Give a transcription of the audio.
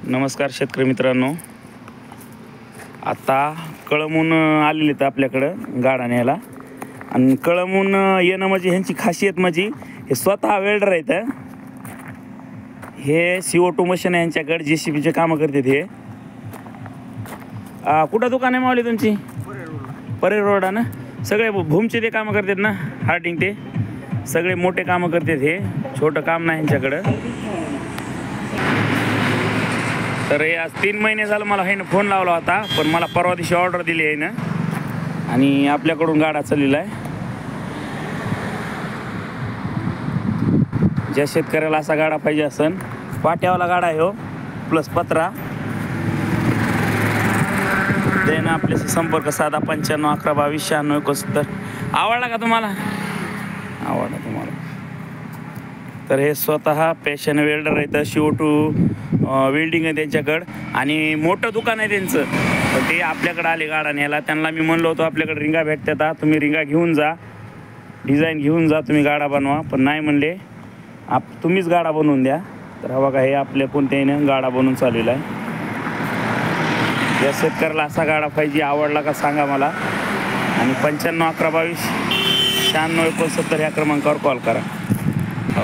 नमस्कार शेतकरी मित्रांनो, आता कळमून आलेले आहेत आपल्याकडं गाडा न्यायला. आणि कळमून येणं म्हणजे ह्यांची खासियत म्हणजे हे स्वतः वेल्डर आहेत. हे CO2 मशीन आहे यांच्याकडे, JCBचे कामं करतात. हे कुठं दुकान आहे मावली तुमची? परेर रोडा ना. सगळे भूमचे ते कामं करतात ना, हार्डिंग ते सगळे मोठे कामं करतात. हे छोटं काम नाही यांच्याकडं. तर हे आज 3 महिने झालं मला ह्यानं फोन लावला होता, पण मला परवा दिवशी ऑर्डर दिली आहे ना, आणि आपल्याकडून गाडा चाललेला आहे. ज्या शेतकऱ्याला असा गाडा पाहिजे असेल, पाट्यावाला गाडा आहे हो, प्लस पत्रा, त्यानं आपल्याशी संपर्क साधा. 95 11 22 96 71. आवडला का तुम्हाला? आवडला तुम्हाला तर हे स्वतः पॅशन वेल्डर आहेत. CO2 वेल्डिंग आहे त्यांच्याकडं, आणि मोठं दुकान आहे त्यांचं. तर ते आपल्याकडं आले गाडा न्यायला. त्यांना मी म्हणलो होतो आपल्याकडे रिंगा भेटतात, तुम्ही रिंगा घेऊन जा, डिझाईन घेऊन जा, तुम्ही गाडा बनवा. पण नाही म्हणले, तुम्हीच गाडा बनवून द्या. तर हा बघा, हे आपल्या कोणत्याही गाडा बनवून चाललेला आहे. या शेतकऱ्याला असा गाडा पाहिजे, आवडला का सांगा मला. आणि 95 11 22 96 69 ह्या क्रमांकावर कॉल करा. हो.